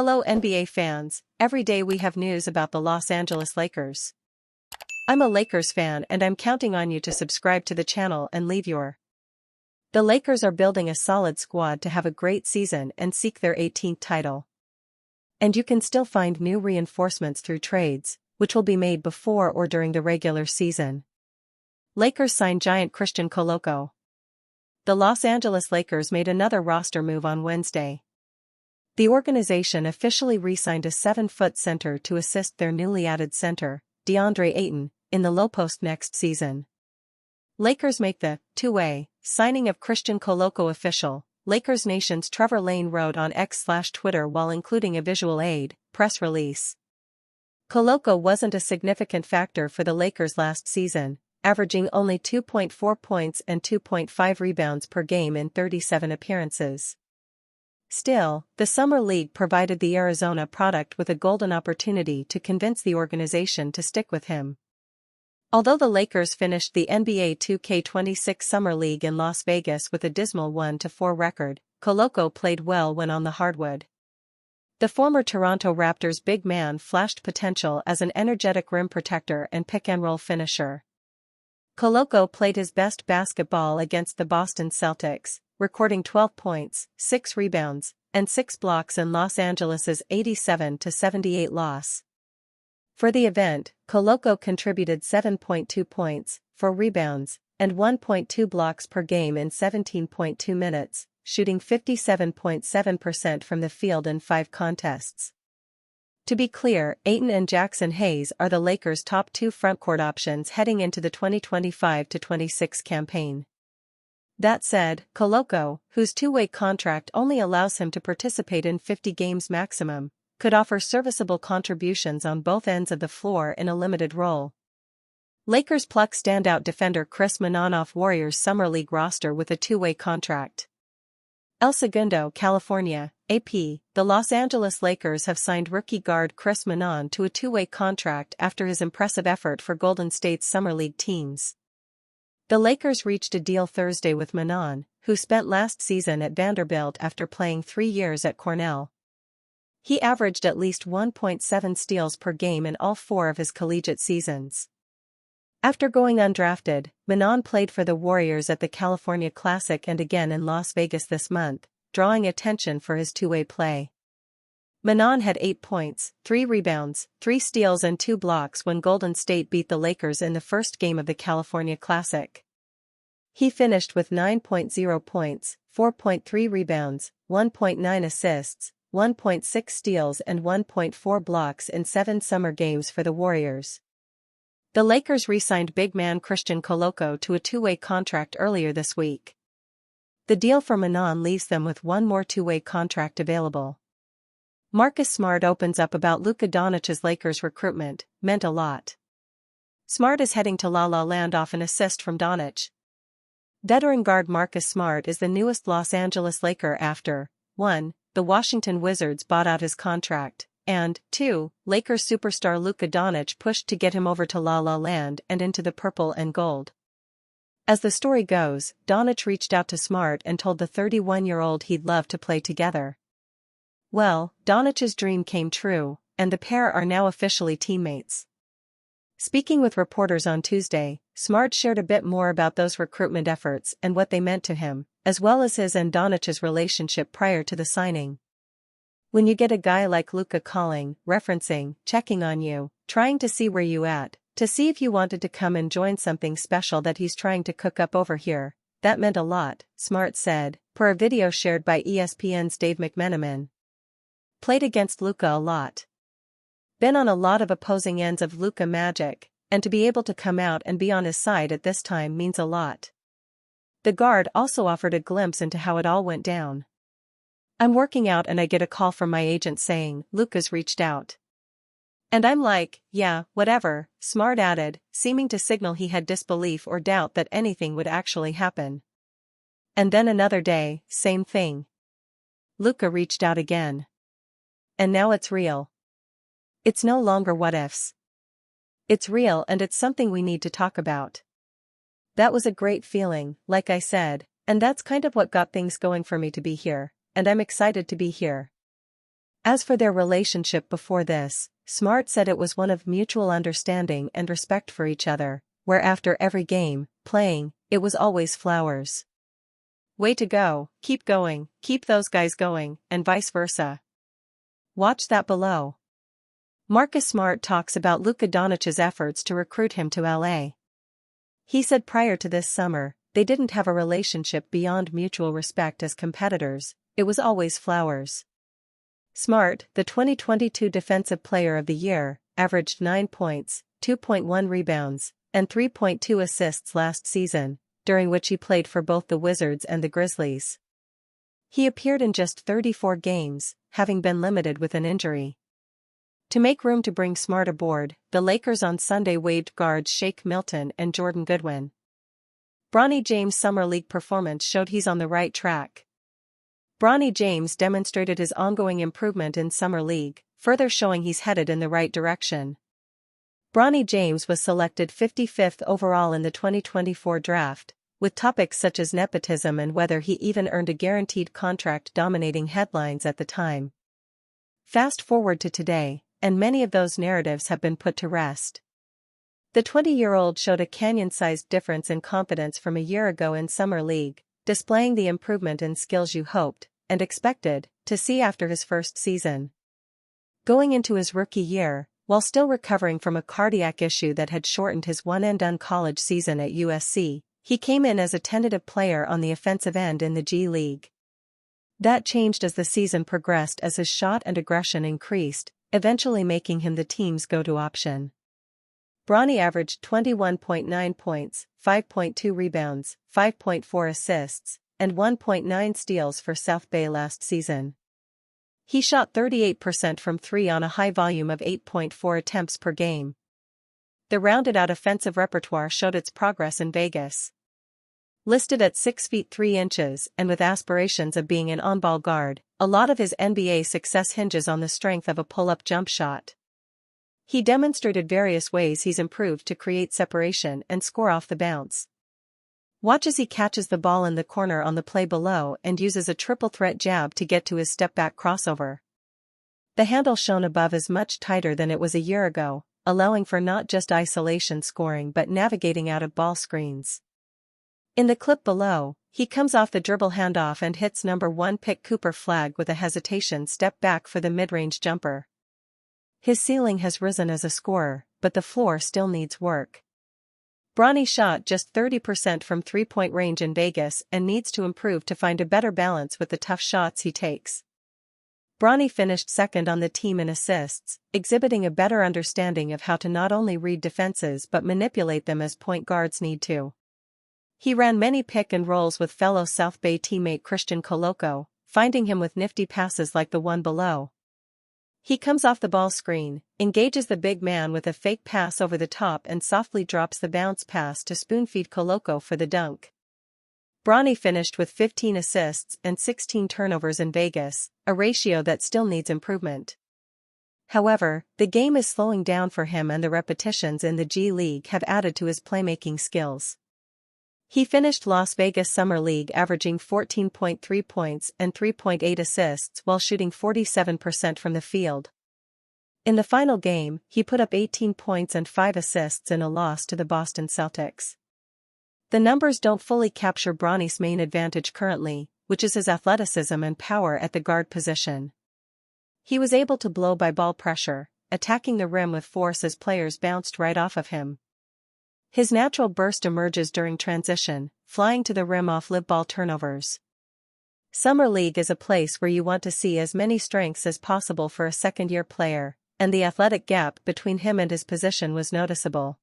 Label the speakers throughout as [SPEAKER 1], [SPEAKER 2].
[SPEAKER 1] Hello NBA fans, every day we have news about the Los Angeles Lakers. I'm a Lakers fan and I'm counting on you to subscribe to the channel and leave your. The Lakers are building a solid squad to have a great season and seek their 18th title. And you can still find new reinforcements through trades, which will be made before or during the regular season. Lakers signed giant Christian Koloko. The Los Angeles Lakers made another roster move on Wednesday. The organization officially re-signed a 7-foot center to assist their newly added center, DeAndre Ayton, in the low post next season. Lakers make the two-way signing of Christian Koloko official, Lakers Nation's Trevor Lane wrote on X/Twitter while including a visual aid press release. Koloko wasn't a significant factor for the Lakers last season, averaging only 2.4 points and 2.5 rebounds per game in 37 appearances. Still, the Summer League provided the Arizona product with a golden opportunity to convince the organization to stick with him. Although the Lakers finished the NBA 2K26 Summer League in Las Vegas with a dismal 1-4 record, Koloko played well when on the hardwood. The former Toronto Raptors big man flashed potential as an energetic rim protector and pick-and-roll finisher. Koloko played his best basketball against the Boston Celtics, recording 12 points, 6 rebounds, and 6 blocks in Los Angeles' 87-78 loss. For the event, Koloko contributed 7.2 points, 4 rebounds, and 1.2 blocks per game in 17.2 minutes, shooting 57.7% from the field in 5 contests. To be clear, Ayton and Jackson Hayes are the Lakers' top 2 frontcourt options heading into the 2025-26 campaign. That said, Koloko, whose two-way contract only allows him to participate in 50 games maximum, could offer serviceable contributions on both ends of the floor in a limited role. Lakers pluck standout defender Chris Minan off Warriors' Summer League roster with a two-way contract. El Segundo, California, AP, the Los Angeles Lakers have signed rookie guard Chris Minan to a two-way contract after his impressive effort for Golden State's Summer League teams. The Lakers reached a deal Thursday with Minan, who spent last season at Vanderbilt after playing 3 years at Cornell. He averaged at least 1.7 steals per game in all 4 of his collegiate seasons. After going undrafted, Minan played for the Warriors at the California Classic and again in Las Vegas this month, drawing attention for his two-way play. Minan had 8 points, 3 rebounds, 3 steals and 2 blocks when Golden State beat the Lakers in the first game of the California Classic. He finished with 9.0 points, 4.3 rebounds, 1.9 assists, 1.6 steals and 1.4 blocks in 7 summer games for the Warriors. The Lakers re-signed big man Christian Koloko to a two-way contract earlier this week. The deal for Minan leaves them with one more two-way contract available. Marcus Smart opens up about Luka Doncic's Lakers recruitment, meant a lot. Smart is heading to La La Land off an assist from Doncic. Veteran guard Marcus Smart is the newest Los Angeles Laker after 1. The Washington Wizards bought out his contract, and 2. Lakers superstar Luka Doncic pushed to get him over to La La Land and into the purple and gold. As the story goes, Doncic reached out to Smart and told the 31-year-old he'd love to play together. Well, Doncic's dream came true, and the pair are now officially teammates. Speaking with reporters on Tuesday, Smart shared a bit more about those recruitment efforts and what they meant to him, as well as his and Doncic's relationship prior to the signing. When you get a guy like Luka calling, referencing, checking on you, trying to see where you at, to see if you wanted to come and join something special that he's trying to cook up over here, that meant a lot, Smart said, per a video shared by ESPN's Dave McMenamin. Played against Luka a lot. Been on a lot of opposing ends of Luka magic, and to be able to come out and be on his side at this time means a lot. The guard also offered a glimpse into how it all went down. I'm working out and I get a call from my agent saying, Luka's reached out. And I'm like, yeah, whatever, Smart added, seeming to signal he had disbelief or doubt that anything would actually happen. And then another day, same thing. Luka reached out again. And now it's real. It's no longer what ifs. It's real and it's something we need to talk about. That was a great feeling, like I said, and that's kind of what got things going for me to be here, and I'm excited to be here. As for their relationship before this, Smart said it was one of mutual understanding and respect for each other, where after every game, playing, it was always flowers. Way to go, keep going, keep those guys going, and vice versa. Watch that below. Marcus Smart talks about Luka Doncic's efforts to recruit him to LA. He said prior to this summer, they didn't have a relationship beyond mutual respect as competitors, it was always flowers. Smart, the 2022 Defensive Player of the Year, averaged 9 points, 2.1 rebounds, and 3.2 assists last season, during which he played for both the Wizards and the Grizzlies. He appeared in just 34 games, having been limited with an injury. To make room to bring Smart aboard, the Lakers on Sunday waived guards Shake Milton and Jordan Goodwin. Bronny James' Summer League performance showed he's on the right track. Bronny James demonstrated his ongoing improvement in Summer League, further showing he's headed in the right direction. Bronny James was selected 55th overall in the 2024 draft, with topics such as nepotism and whether he even earned a guaranteed contract dominating headlines at the time. Fast forward to today, and many of those narratives have been put to rest. The 20-year-old showed a canyon-sized difference in confidence from a year ago in Summer League, displaying the improvement in skills you hoped, and expected, to see after his first season. Going into his rookie year, while still recovering from a cardiac issue that had shortened his one-and-done college season at USC, he came in as a tentative player on the offensive end in the G League. That changed as the season progressed as his shot and aggression increased, eventually making him the team's go-to option. Bronny averaged 21.9 points, 5.2 rebounds, 5.4 assists, and 1.9 steals for South Bay last season. He shot 38% from three on a high volume of 8.4 attempts per game. The rounded-out offensive repertoire showed its progress in Vegas. Listed at 6 feet 3 inches and with aspirations of being an on-ball guard, a lot of his NBA success hinges on the strength of a pull-up jump shot. He demonstrated various ways he's improved to create separation and score off the bounce. Watch as he catches the ball in the corner on the play below and uses a triple-threat jab to get to his step-back crossover. The handle shown above is much tighter than it was a year ago, allowing for not just isolation scoring but navigating out of ball screens. In the clip below, he comes off the dribble handoff and hits number 1 pick Cooper Flagg with a hesitation step back for the mid-range jumper. His ceiling has risen as a scorer, but the floor still needs work. Bronny shot just 30% from three-point range in Vegas and needs to improve to find a better balance with the tough shots he takes. Bronny finished second on the team in assists, exhibiting a better understanding of how to not only read defenses but manipulate them as point guards need to. He ran many pick and rolls with fellow South Bay teammate Christian Koloko, finding him with nifty passes like the one below. He comes off the ball screen, engages the big man with a fake pass over the top and softly drops the bounce pass to spoon-feed Koloko for the dunk. Bronny finished with 15 assists and 16 turnovers in Vegas, a ratio that still needs improvement. However, the game is slowing down for him and the repetitions in the G League have added to his playmaking skills. He finished Las Vegas Summer League averaging 14.3 points and 3.8 assists while shooting 47% from the field. In the final game, he put up 18 points and 5 assists in a loss to the Boston Celtics. The numbers don't fully capture Bronny's main advantage currently, which is his athleticism and power at the guard position. He was able to blow by ball pressure, attacking the rim with force as players bounced right off of him. His natural burst emerges during transition, flying to the rim off live ball turnovers. Summer League is a place where you want to see as many strengths as possible for a second-year player, and the athletic gap between him and his position was noticeable.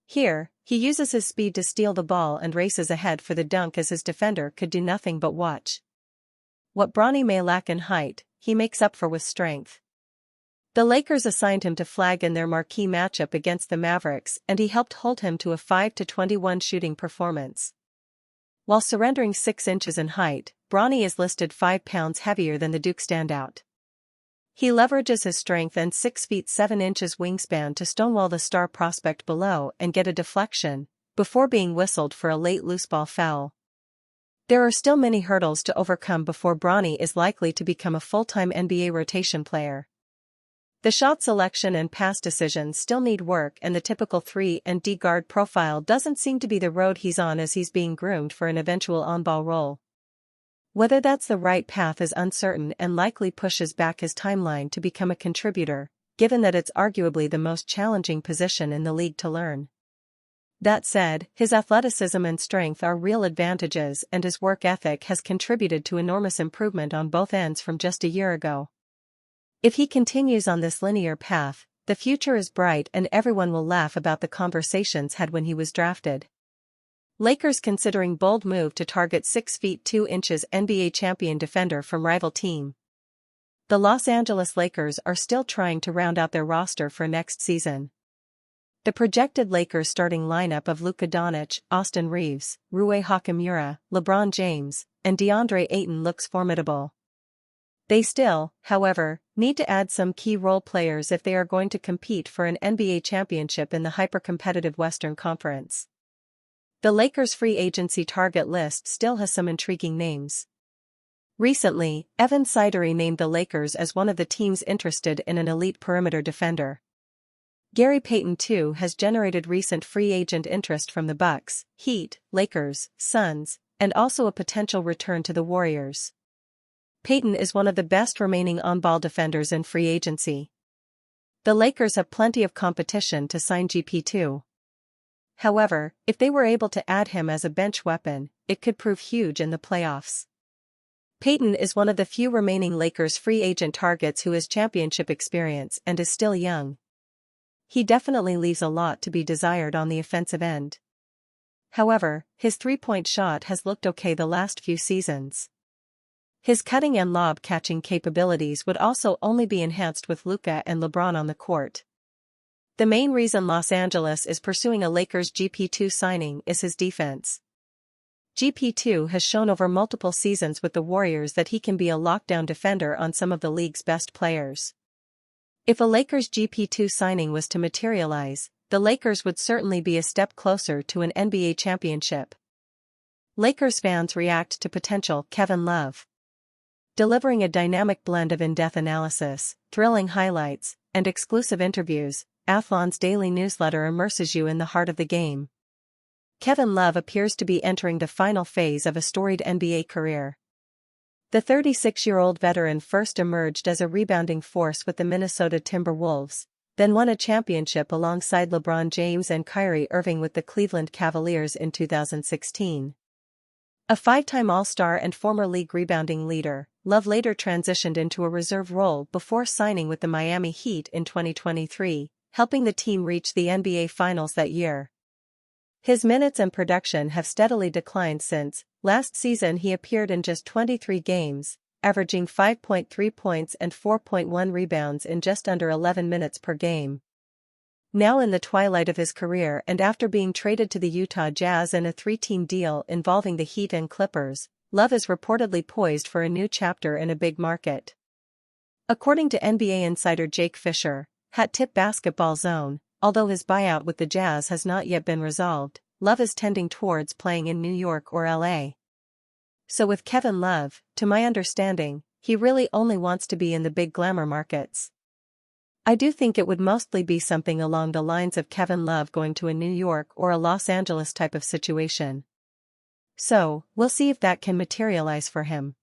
[SPEAKER 1] Here, he uses his speed to steal the ball and races ahead for the dunk as his defender could do nothing but watch. What Bronny may lack in height, he makes up for with strength. The Lakers assigned him to Flagg in their marquee matchup against the Mavericks and he helped hold him to a 5-21 shooting performance. While surrendering 6 inches in height, Bronny is listed 5 pounds heavier than the Duke standout. He leverages his strength and 6 feet 7 inches wingspan to stonewall the star prospect below and get a deflection, before being whistled for a late loose ball foul. There are still many hurdles to overcome before Bronny is likely to become a full-time NBA rotation player. The shot selection and pass decisions still need work, and the typical 3-and-D guard profile doesn't seem to be the road he's on as he's being groomed for an eventual on-ball role. Whether that's the right path is uncertain and likely pushes back his timeline to become a contributor, given that it's arguably the most challenging position in the league to learn. That said, his athleticism and strength are real advantages, and his work ethic has contributed to enormous improvement on both ends from just a year ago. If he continues on this linear path, the future is bright and everyone will laugh about the conversations had when he was drafted. Lakers considering bold move to target 6 feet 2 inches NBA champion defender from rival team. The Los Angeles Lakers are still trying to round out their roster for next season. The projected Lakers starting lineup of Luka Doncic, Austin Reeves, Rui Hachimura, LeBron James, and DeAndre Ayton looks formidable. They still, however, need to add some key role players if they are going to compete for an NBA championship in the hyper-competitive Western Conference. The Lakers' free agency target list still has some intriguing names. Recently, Evan Sidery named the Lakers as one of the teams interested in an elite perimeter defender. Gary Payton too has generated recent free agent interest from the Bucks, Heat, Lakers, Suns, and also a potential return to the Warriors. Payton is one of the best remaining on-ball defenders in free agency. The Lakers have plenty of competition to sign GP2. However, if they were able to add him as a bench weapon, it could prove huge in the playoffs. Payton is one of the few remaining Lakers free agent targets who has championship experience and is still young. He definitely leaves a lot to be desired on the offensive end. However, his three-point shot has looked okay the last few seasons. His cutting and lob-catching capabilities would also only be enhanced with Luka and LeBron on the court. The main reason Los Angeles is pursuing a Lakers GP2 signing is his defense. GP2 has shown over multiple seasons with the Warriors that he can be a lockdown defender on some of the league's best players. If a Lakers GP2 signing was to materialize, the Lakers would certainly be a step closer to an NBA championship. Lakers fans react to potential Kevin Love. Delivering a dynamic blend of in-depth analysis, thrilling highlights, and exclusive interviews, Athlon's daily newsletter immerses you in the heart of the game. Kevin Love appears to be entering the final phase of a storied NBA career. The 36-year-old veteran first emerged as a rebounding force with the Minnesota Timberwolves, then won a championship alongside LeBron James and Kyrie Irving with the Cleveland Cavaliers in 2016. A 5-time All-Star and former league rebounding leader, Love later transitioned into a reserve role before signing with the Miami Heat in 2023, helping the team reach the NBA Finals that year. His minutes and production have steadily declined since. Last season he appeared in just 23 games, averaging 5.3 points and 4.1 rebounds in just under 11 minutes per game. Now in the twilight of his career and after being traded to the Utah Jazz in a 3-team deal involving the Heat and Clippers, Love is reportedly poised for a new chapter in a big market. According to NBA insider Jake Fisher, Hat Tip Basketball Zone, although his buyout with the Jazz has not yet been resolved, Love is tending towards playing in New York or LA. So with Kevin Love, to my understanding, he really only wants to be in the big glamour markets. I do think it would mostly be something along the lines of Kevin Love going to a New York or a Los Angeles type of situation. So, we'll see if that can materialize for him.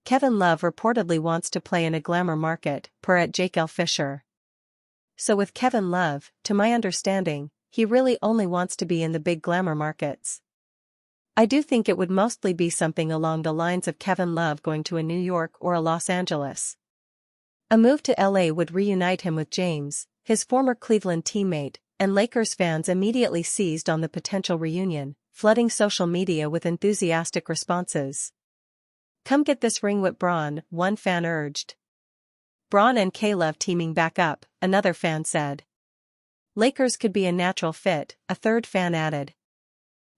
[SPEAKER 1] Kevin Love reportedly wants to play in a glamour market, per at Jake L. Fisher. So with Kevin Love, to my understanding, he really only wants to be in the big glamour markets. I do think it would mostly be something along the lines of Kevin Love going to a New York or a Los Angeles. A move to LA would reunite him with James, his former Cleveland teammate, and Lakers fans immediately seized on the potential reunion, flooding social media with enthusiastic responses. "Come get this ring with Bron," one fan urged. "Bron and K-Love teaming back up," another fan said. "Lakers could be a natural fit," a third fan added.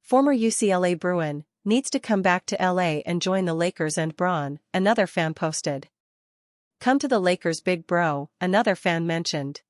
[SPEAKER 1] "Former UCLA Bruin needs to come back to LA and join the Lakers and Bron," another fan posted. "Come to the Lakers, big bro," another fan mentioned.